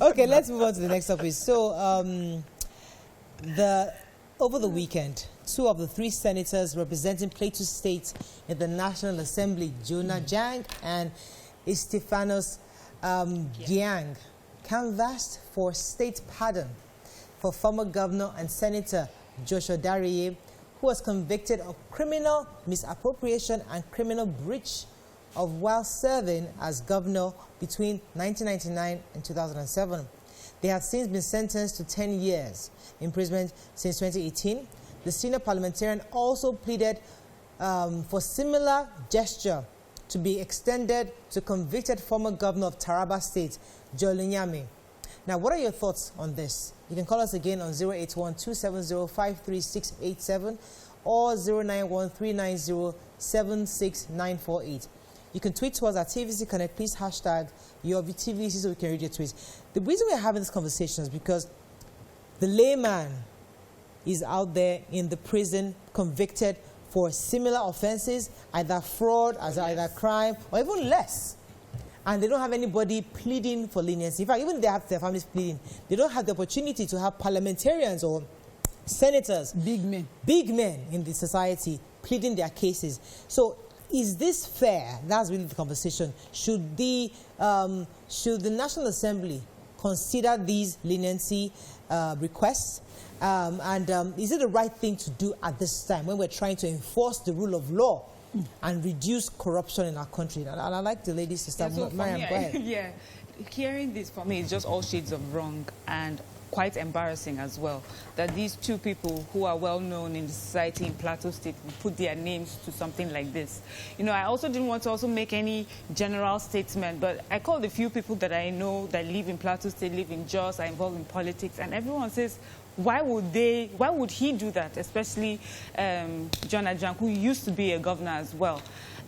Okay, let's move on to the next topic. So, over the weekend, 2 of the 3 senators representing Plateau State in the National Assembly, Jonah Jang and Istifanus Gyang, canvassed for state pardon for former Governor and Senator Joshua Dariye, who was convicted of criminal misappropriation and criminal breach of while serving as governor between 1999 and 2007. They have since been sentenced to 10 years imprisonment since 2018. The senior parliamentarian also pleaded for similar gesture to be extended to convicted former governor of Taraba State, Nyame. Now, what are your thoughts on this? You can call us again on 081-270-53687 or 091-390-76948. You can tweet to us at TVC Connect. Please hashtag your TVC so we can read your tweets. The reason we're having this conversation is because the layman is out there in the prison convicted for similar offenses, either fraud, either crime, or even less. And they don't have anybody pleading for leniency. In fact, even if they have their families pleading, they don't have the opportunity to have parliamentarians or senators, big men in the society pleading their cases. So, is this fair? That's really the conversation. Should the National Assembly consider these leniency requests? Is it the right thing to do at this time when we're trying to enforce the rule of law and reduce corruption in our country? And I'd like the ladies to start. Mariam, go ahead. Yeah, hearing this for me is just all shades of wrong and quite embarrassing as well, that these 2 people who are well known in the society in Plateau State will put their names to something like this. You know, I also didn't want to also make any general statement, but I called a few people that I know that live in Plateau State, live in Jos, are involved in politics, and everyone says, why would he do that, especially Jonah Jang, who used to be a governor as well.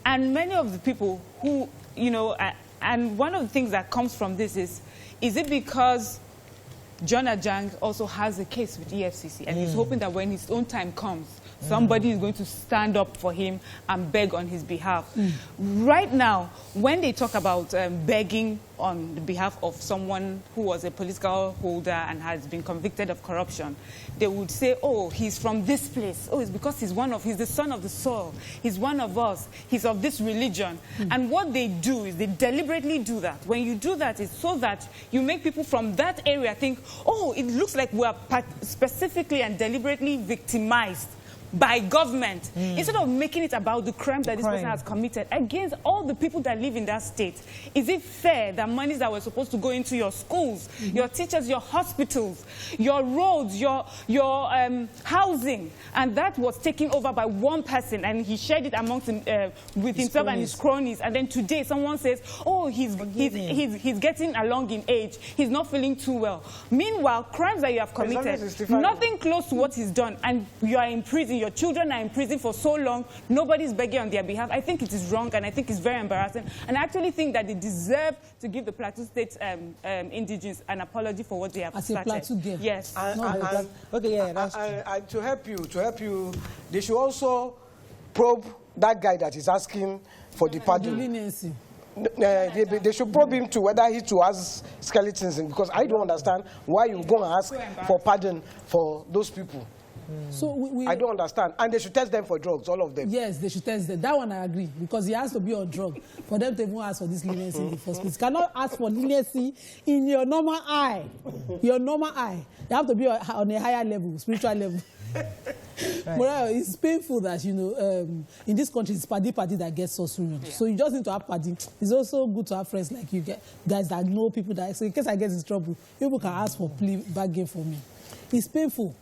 And many of the people who, you know, and one of the things that comes from this is it because Jonah Jang also has a case with EFCC, and he's hoping that when his own time comes, somebody is going to stand up for him and beg on his behalf. Right now, when they talk about begging on the behalf of someone who was a political holder and has been convicted of corruption, they would say, oh, he's from this place. Oh, it's because he's the son of the soil. He's one of us. He's of this religion. And what they do is they deliberately do that. When you do that, it's so that you make people from that area think, oh, it looks like we are specifically and deliberately victimized by government, instead of making it about the crime that this person has committed against all the people that live in that state. Is it fair that monies that were supposed to go into your schools, your teachers, your hospitals, your roads, your housing, and that was taken over by one person and he shared it amongst with himself and his cronies, and then today someone says, oh, he's getting along in age, he's not feeling too well. Meanwhile, crimes that you have committed, nothing close to what he's done, and you are in prison. Your children are in prison for so long, nobody's begging on their behalf. I think it is wrong, and I think it's very embarrassing. And I actually think that they deserve to give the Plateau State indigenes an apology for what they have started. Plateau girl. Yes. Okay, yeah. To help you, they should also probe that guy that is asking for the pardon. They should probe him to whether he too has skeletons in, because I don't understand why you're going to ask for pardon for those people. So I don't understand. And they should test them for drugs, all of them. Yes, they should test them. That one I agree, because he has to be on drug for them to even ask for this leniency in the first place. You cannot ask for leniency in your normal eye. Your normal eye. You have to be on a higher level, spiritual level. But it's painful that, you know, in this country, it's party that gets so soon. So you just need to have party. It's also good to have friends like you guys that know people that, so in case I get in trouble, people can ask for plea bargain for me. It's painful.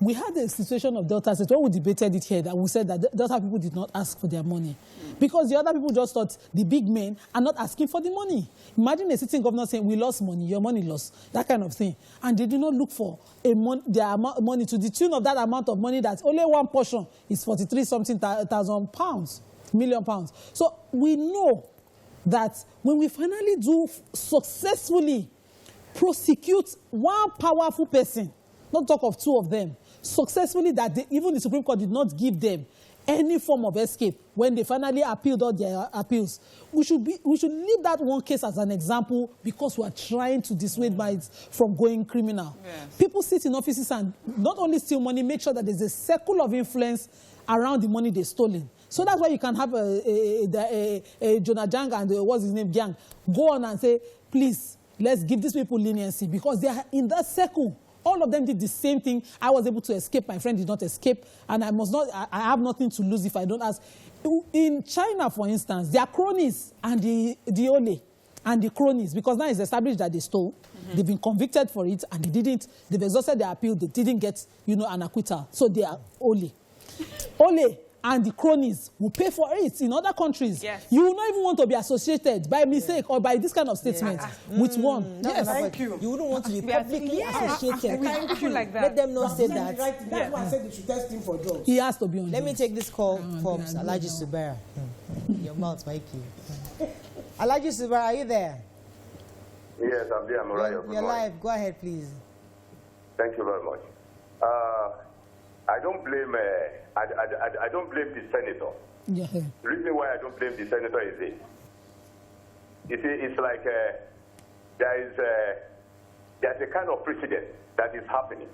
We had a situation of Delta State when we debated it here, that we said that Delta people did not ask for their money because the other people just thought the big men are not asking for the money. Imagine a sitting governor saying, we lost money, your money lost, that kind of thing. And they did not look for their money to the tune of that amount of money that only one portion is 43-something thousand pounds, million pounds. So we know that when we finally do successfully prosecute one powerful person, not talk of 2 of them, successfully, that even the Supreme Court did not give them any form of escape when they finally appealed all their appeals. We should leave that one case as an example because we are trying to dissuade minds from going criminal. Yes. People sit in offices and not only steal money, make sure that there's a circle of influence around the money they've stolen. So that's why you can have a Jonah Jang and what's his name, Gyang, go on and say, please, let's give these people leniency because they are in that circle. All of them did the same thing. I was able to escape. My friend did not escape. And I have nothing to lose if I don't ask. In China, for instance, there are cronies and the ole and the cronies, because now it's established that they stole. They've been convicted for it and they've exhausted their appeal. They didn't get, an acquittal. So they are ole. Ole and the cronies will pay for it in other countries. Yes. You will not even want to be associated by mistake or by this kind of statement with one. Yes, thank you. You wouldn't want to be publicly associated with people like that. Let them not say that. That's why I said they should test him for drugs. He has to be on. Let me take this call from Alhaji Subera. Your mouth, Mikey. Alhaji Subera, are you there? Yes, I'm there. I'm right. You're live. Go ahead, please. Thank you very much. I don't blame. I don't blame the senator. Yeah. The reason why I don't blame the senator is this. You see, it's like there's a kind of precedent that is happening.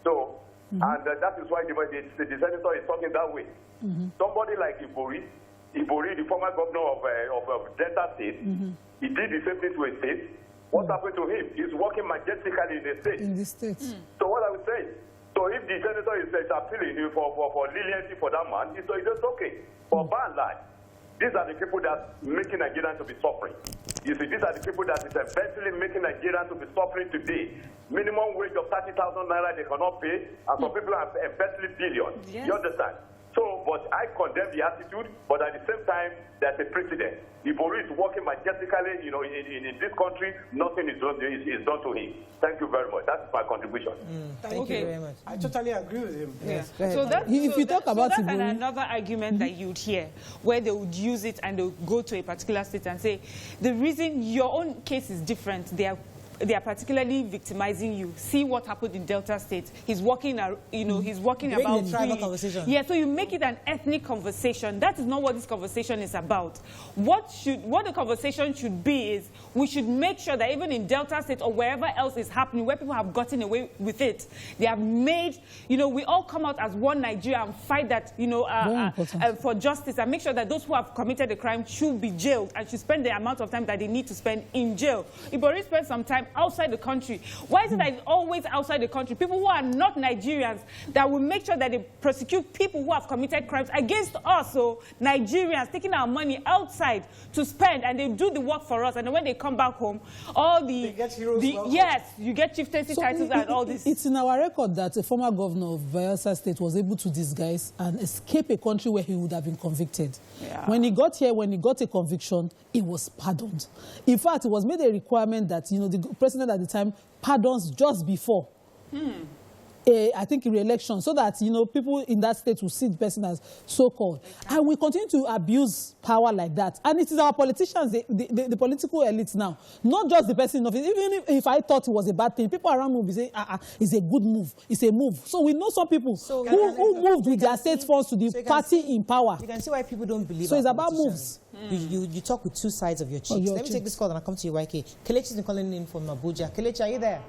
So, and that is why the senator is talking that way. Somebody like Ibori, the former governor of Delta State, he did the same thing to a state. What happened to him? He's working majestically in the state. In the state. So what I would say. So if the senator is appealing for leniency for that man, it's okay. But by and large, these are the people that are making Nigerians to be suffering. You see, these are the people that is eventually making Nigerians to be suffering today. Minimum wage of 30,000 naira they cannot pay, and some people are eventually billions. Yes. You understand? So, but I condemn the attitude, but at the same time, there's a precedent. Ibori is working majestically, in this country, nothing is done to him. Thank you very much. That's my contribution. Thank you very much. I totally agree with him. Yes. So that's another argument that you'd hear, where they would use it and they would go to a particular state and say, the reason your own case is different, they are particularly victimizing you. See what happened in Delta State. He's walking, he's walking about the tribal conversation. Yeah, so you make it an ethnic conversation. That is not what this conversation is about. What the conversation should be is we should make sure that even in Delta State or wherever else is happening, where people have gotten away with it, they have made, we all come out as one Nigeria and fight that, for justice and make sure that those who have committed a crime should be jailed and should spend the amount of time that they need to spend in jail. Ibori spent some time outside the country. Why is it that it's always outside the country? People who are not Nigerians that will make sure that they prosecute people who have committed crimes against us, so Nigerians taking our money outside to spend, and they do the work for us, and then when they come back home, all the yes, you get chieftaincy titles and all this. It's in our record that a former governor of Bayelsa State was able to disguise and escape a country where he would have been convicted. Yeah. When he got here, when he got a conviction, he was pardoned. In fact, it was made a requirement that the president at the time pardons just before I think re-election, so that people in that state will see the person as so-called. And we continue to abuse power like that. And it is our politicians, the political elites now, not just the person in office. Even if I thought it was a bad thing, people around me will be saying, it's a good move, it's a move. So we know some people who moved with their state funds to the party in power. You can see why people don't believe. So it's about moves. You talk with two sides of your cheeks. Let me take this call and I'll come to you, YK. Kelechi is calling in from Abuja. Kelechi, are you there?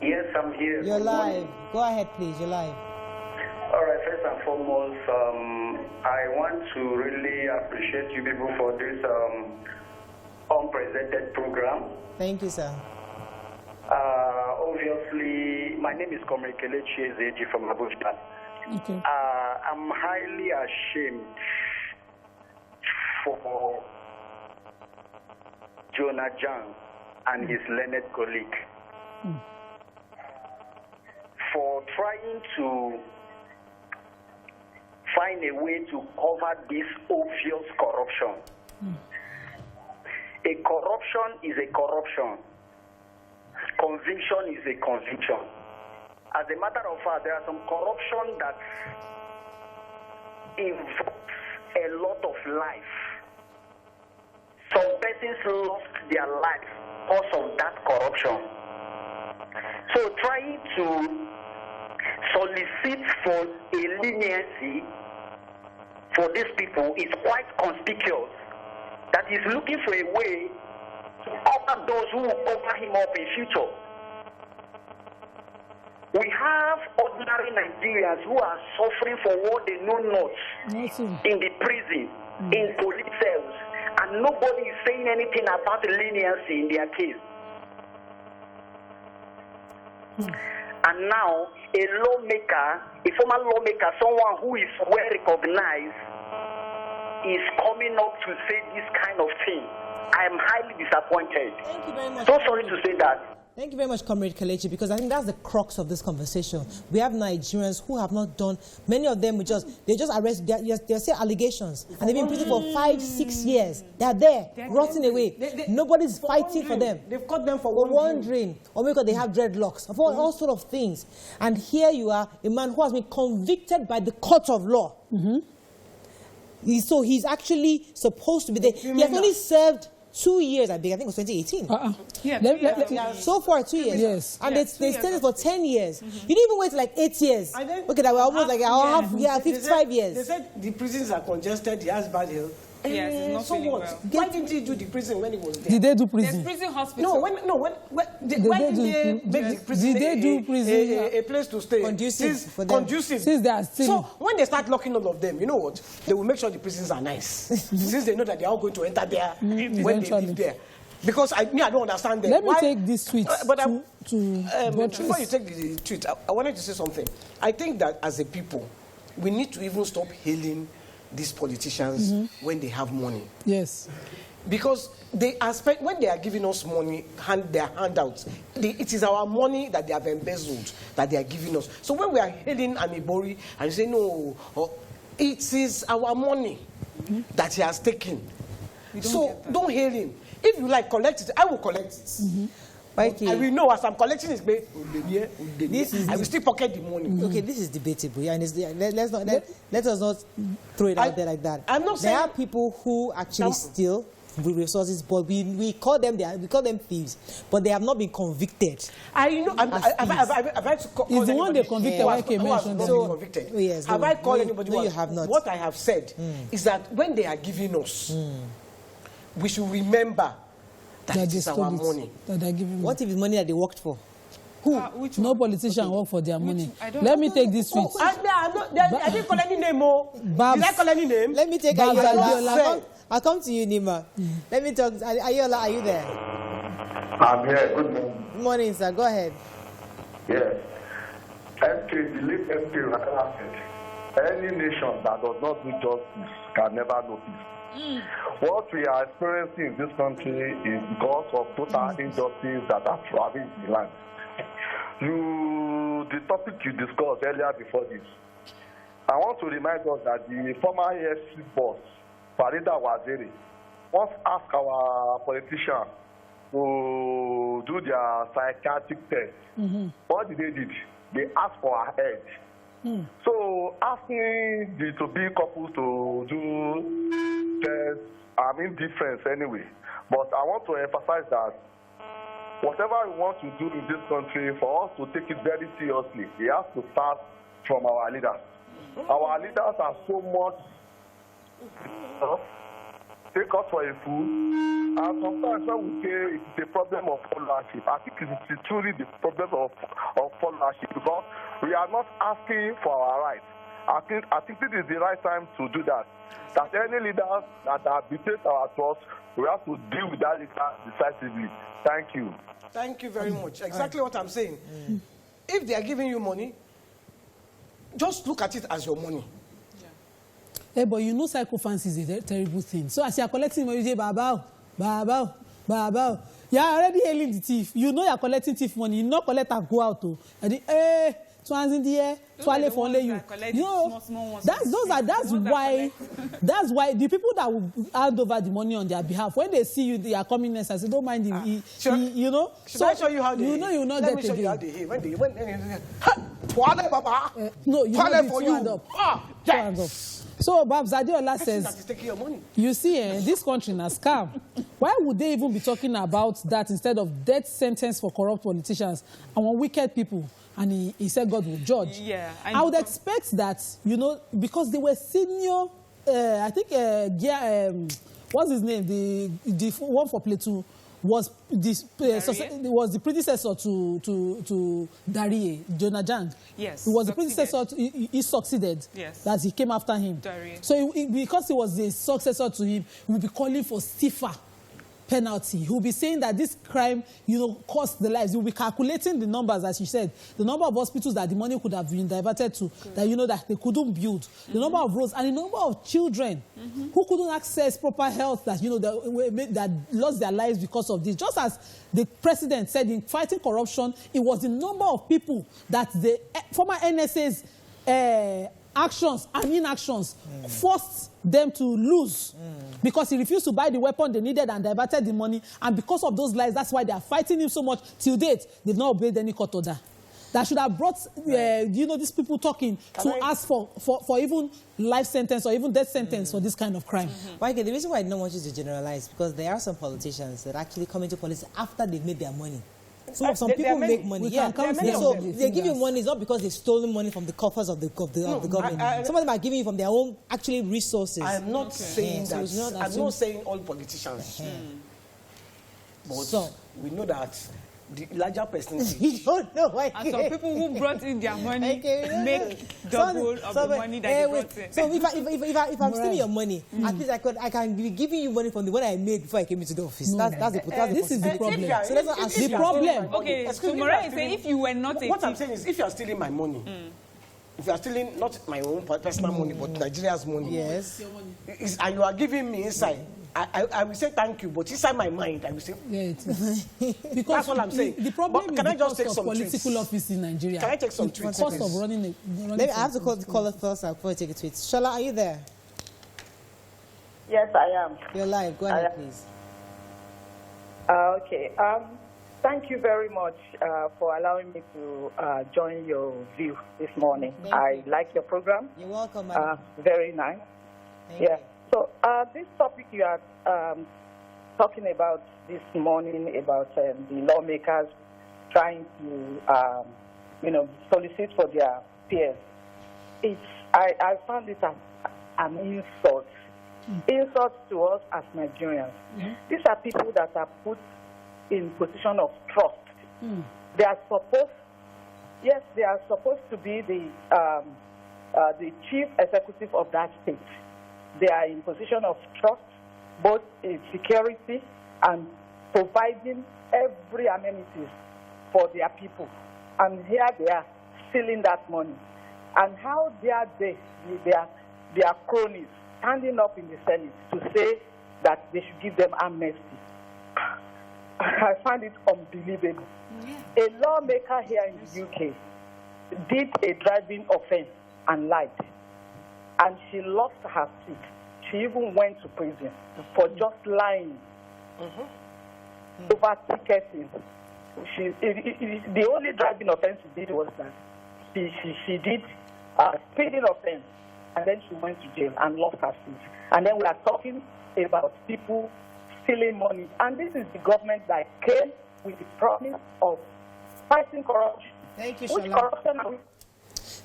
Yes, I'm here. You're live. Go ahead, please. You're live. All right. First and foremost, I want to really appreciate you people for this unprecedented program. Thank you, sir. Obviously, my name is Comrade Kelechi Ezeji from Abuja. Okay. I'm highly ashamed for Jonah Jang and his learned colleague. For trying to find a way to cover this obvious corruption. A corruption is a corruption. Conviction is a conviction. As a matter of fact, there are some corruption that involves a lot of life. Some persons lost their life because of that corruption. So trying to solicit for a leniency for these people is quite conspicuous, that he's looking for a way to cover those who will cover him up in future. We have ordinary Nigerians who are suffering for what they know not in the prison, in police cells, and nobody is saying anything about the leniency in their case. And now, a lawmaker, a former lawmaker, someone who is well recognized, is coming up to say this kind of thing. I am highly disappointed. Thank you very much. So sorry to say that. Thank you very much, Comrade Kelechi, because I think that's the crux of this conversation. We have Nigerians who have not done, many of them, they just arrest, they say allegations, and they've been in prison for 5-6 years. They are there, rotting away. Nobody's fighting for them. They've caught them for wandering, or because they have dreadlocks, for all sort of things. And here you are, a man who has been convicted by the court of law. So he's actually supposed to be there. He has only served 2 years, I think it was 2018. So far, 2 years. Yes. And they stayed there for 10 years. You didn't even wait like 8 years. Okay, that we're almost like, I'll have 55 years. They said the prisons are congested, he has bad health. Yes, it's not so feeling what? well. Why didn't he do the prison when he was there? Did they do prison? There's prison hospital. Why didn't they make the prison, Did they do prison? A place to stay? Conducive for them. Conducive. Since they are still... So when they start locking all of them, you know what? They will make sure the prisons are nice. Since they know that they are all going to enter there when they live there. Because I don't understand them. Let me take this tweet before you take the tweet, I wanted to say something. I think that as a people, we need to even stop hailing these politicians when they have money. Yes. Because they are when they are giving us money, their handouts, it is our money that they have embezzled, that they are giving us. So when we are hailing Amibori and say, no, it is our money that he has taken. So don't hail him. If you like, collect it. I will collect it. I will know as I'm collecting it. I will still pocket the money. Okay, this is debatable. Yeah, and let us not throw it out there like that. I'm not saying there are people who actually steal resources, but we call them thieves. But they have not been convicted. I know. It's the one they convicted. Why came mentioned convicted? Yes. Have I called anybody? No, you have not. What I have said is that when they are giving us, we should remember that it is our money. What if it's money that they worked for? Who? No politician work for their money. Let me take this tweet. I didn't call any name. Did I call any name? Let me take Ayola. I'll come to you, Nima. Let me talk. Ayola, are you there? I'm here. Good morning. Good morning, sir. Go ahead. Yes. The late MP Rakala said, any nation that does not do justice can never know peace. What we are experiencing in this country is because of total injustice that are ravaged the land. The topic you discussed earlier before this, I want to remind us that the former AFC boss, Farida Waziri, once asked our politicians to do their psychiatric test. What did they do? They asked for her head. So asking the to-be couples to do tests, difference anyway. But I want to emphasize that whatever we want to do in this country, for us to take it very seriously, it has to start from our leaders. Our leaders are so much take us for a fool. And sometimes when we say it's a problem of followership, I think it's truly the problem of followership, because we are not asking for our rights. I think this is the right time to do that. That any leaders that have betrayed our trust, we have to deal with that leader decisively. Thank you. Thank you very much. Exactly what I'm saying. If they are giving you money, just look at it as your money. Yeah, but you know psychophancy is a terrible thing. So as you are collecting money, you say, Babao. You are already hailing the thief. You know you are collecting thief money. You not collect and go out. And the, one's in the air, toilet for only you. You know, that's why the people that will hand over the money on their behalf, when they see you, they are coming next and say, don't mind him. You know? Should I show you how they you know you will not Let get me show you how they hate. Toilet, Baba. No, you toilet for you. Yes. So, Babs Adiola says, that is taking your money. You see, this country is a scam. Why would they even be talking about that instead of death sentence for corrupt politicians and wicked people? And he said God will judge. Yeah. I would expect that, you know, because they were senior I think, what's his name? The one for Plateau was the predecessor to Dariye, Jonah Jang. Yes. He was the predecessor. He succeeded. Yes. That he came after him. Dariye. So because he was the successor to him, he will be calling for stiffer penalty. He will be saying that this crime, cost the lives. He will be calculating the numbers, as she said, the number of hospitals that the money could have been diverted to, that that they couldn't build, the number of roads, and the number of children who couldn't access proper health, that that lost their lives because of this. Just as the president said in fighting corruption, it was the number of people that the former NSA's actions and inactions forced them to lose because he refused to buy the weapon they needed and diverted the money, and because of those lies, that's why they are fighting him so much. Till date, they've not obeyed any court order. That should have brought these people talking ask for even life sentence or even death sentence for this kind of crime. Okay, the reason why I don't want you to generalize, because there are some politicians that actually come into politics after they've made their money. Some people make money. So they give you money, it's not because they've stolen money from the coffers of the government. Some of them are giving you from their own resources. I'm not saying that. So I'm not saying all politicians. But we know that the larger percentage. You don't know why. And some people who brought in their money make double of the money that they brought in. So if I'm stealing your money, at least I can be giving you money from the one I made before I came into the office. This is the problem. So let's not assume the problem. Okay, so Moray is saying if you were not what I'm saying is, if you are stealing my money, if you are stealing not my own personal money but Nigeria's money, yes, and you are giving me inside, I will say thank you, but inside my mind, I will say... Because that's what I'm saying. The problem is the cost of political tweets? Office in Nigeria. Can I take some tweets? The cost of running Maybe I have to call the caller first before I take a tweet. Shola, are you there? Yes, I am. You're live. Go ahead, please. Okay. Thank you very much for allowing me to join your view this morning. I like your program. You're welcome, madam. Very nice. Thank you. So this topic you are talking about this morning about the lawmakers trying to, solicit for their peers, I found it an insult. Insult to us as Nigerians. These are people that are put in position of trust. They are supposed to be the chief executive of that state. They are in position of trust, both in security and providing every amenities for their people. And here they are stealing that money. And how dare their cronies standing up in the Senate to say that they should give them amnesty? I find it unbelievable. A lawmaker here in the UK did a driving offense and lied. And she lost her seat. She even went to prison for just lying over ticketing. The only driving offense she did was that she did a speeding offense, and then she went to jail and lost her seat. And then we are talking about people stealing money. And this is the government that came with the promise of fighting corruption. Thank you, Shola.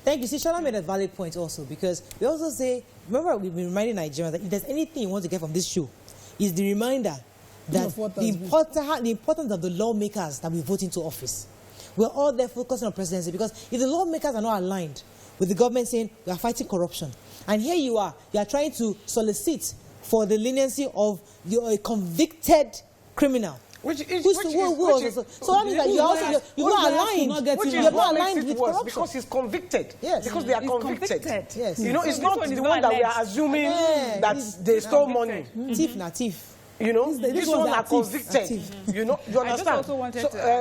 Thank you. See, Shola made a valid point also, because we also say, remember, we've been reminding Nigerians that if there's anything you want to get from this show, is the reminder that the importance of the lawmakers that we vote into office. We're all there focusing on presidency, because if the lawmakers are not aligned with the government saying we are fighting corruption, and here you are trying to solicit for the leniency of a convicted criminal. So that means that you're not aligned with corruption. Because he's convicted. Yes. Because they are convicted. Yes. It's not the one that we are assuming that they stole money. Thief, not thief. This one are convicted. You understand?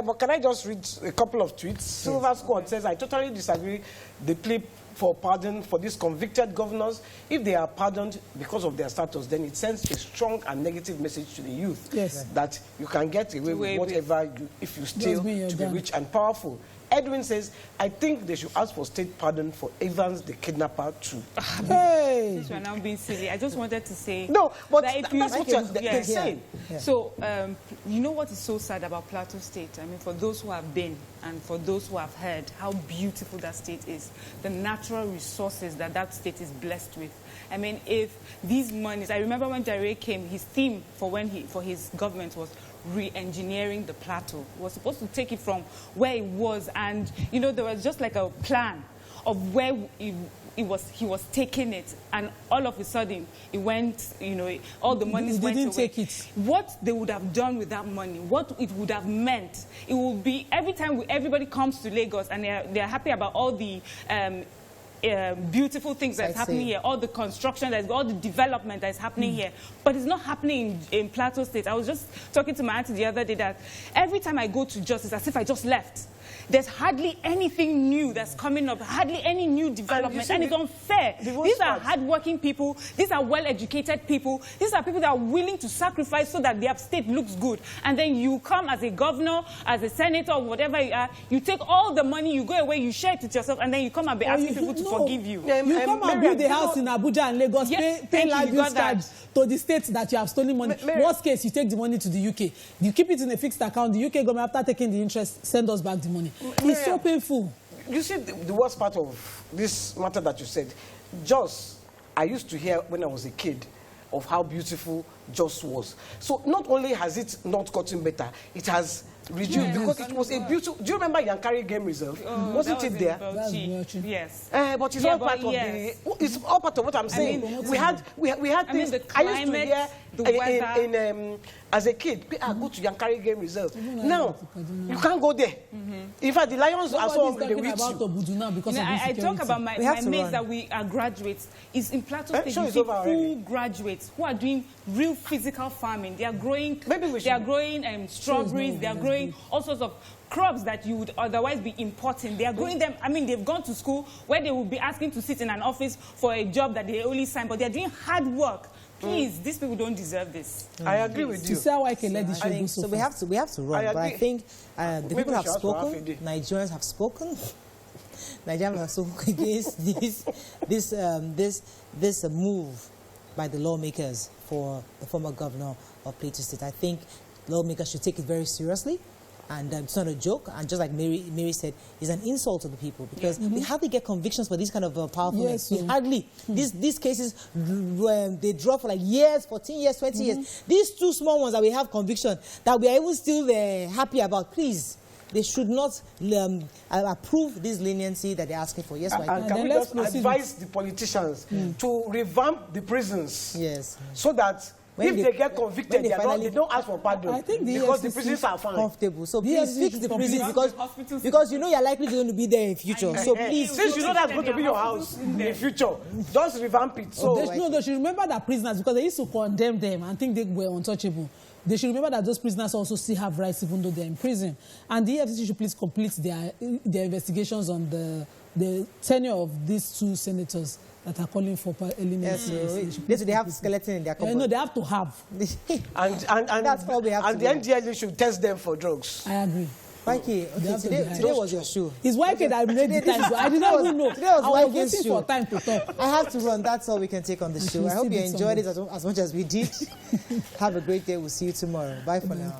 But can I just read a couple of tweets? Silver Squad says, I totally disagree. The plea for pardon for these convicted governors, if they are pardoned because of their status, then it sends a strong and negative message to the youth that you can get away with whatever if you steal to be rich and powerful. Edwin says, I think they should ask for state pardon for Evans, the kidnapper, too. Hey! since we're now being silly, I just wanted to say... No, but that if you, that's what they're saying. Yeah. So, you know what is so sad about Plateau State? I mean, for those who have been and for those who have heard how beautiful that state is, the natural resources that that state is blessed with. I mean, if these monies... I remember when Dariye came, his theme for his government was re-engineering the plateau. He was supposed to take it from where it was, and, you know, there was just like a plan of where he was taking it, and all of a sudden it went, you know, all the money went away. Didn't take it. What they would have done with that money, what it would have meant, it would be every time everybody comes to Lagos and they're happy about all the beautiful things that's happening here, all the construction, all the development that's happening here, but it's not happening in Plateau State. I was just talking to my auntie the other day that every time I go to Jos, it's as if I just left. There's hardly anything new that's coming up, hardly any new development, and it's unfair. These are hardworking people, these are well-educated people, these are people that are willing to sacrifice so that their state looks good. And then you come as a governor, as a senator, or whatever you are, you take all the money, you go away, you share it with yourself, and then you come and be asking people to forgive you. You come and build a house in Abuja and Lagos, pay land use charge to the state that you have stolen money. Worst case, you take the money to the UK. You keep it in a fixed account. The UK government, after taking the interest, send us back the money. It's so painful. You see, the worst part of this matter that you said, Jos, I used to hear when I was a kid of how beautiful Jos was. So not only has it not gotten better, it has reduced because it was a beautiful... Do you remember Yankari Game Reserve? Wasn't it there? Yes. But it's all part of the... It's all part of what I'm saying. I mean, we had things... The climate, I used to hear as a kid, I go to Yankari Game Reserve. Now, you can't go there. In fact, the lions are so hungry, they will eat you. I talk about my mates that we are graduates. It's in Plateau State, you see full graduates who are doing real physical farming. They are growing, strawberries, they are growing all sorts of crops that you would otherwise be importing. They are growing them. I mean, they've gone to school where they will be asking to sit in an office for a job that they only sign, but they're doing hard work. Please, these people don't deserve this. I agree with you. So we have to run. But I think the people have spoken. Nigerians have spoken. Nigerians have spoken against this move by the lawmakers for the former governor of Plateau State. I think lawmakers should take it very seriously. And it's not a joke. And just like Mary said, it's an insult to the people because we hardly get convictions for these kind of powerful men. We hardly. These cases, they draw for like years, 14 years, 20 years. These two small ones that we have conviction that we are even still happy about, please. They should not approve this leniency that they're asking for. Yes, and can we just advise the politicians to revamp the prisons? Yes. So that if they get convicted, they don't ask for pardon. I think because the prisons are fine. Comfortable. So please fix the prisons because you know you're likely going to be there in future. So please, since you know that's going to be your house in the future, just revamp it. So they should remember that prisoners, because they used to condemn them and think they were untouchable. They should remember that those prisoners also still have rights even though they're in prison. And the EFCC should please complete their investigations on the tenure of these two senators that are calling for leniency. They have skeleton in their cupboard. No, they have to have. and that's all we have to do. And the NGL should test them for drugs. I agree. Mikey, today was your show. It's YK that made the time. I did not even know. Today was I was waiting for time to talk. I have to run. That's all we can take on the show. I hope you enjoyed it as much as we did. Have a great day. We'll see you tomorrow. Bye for now.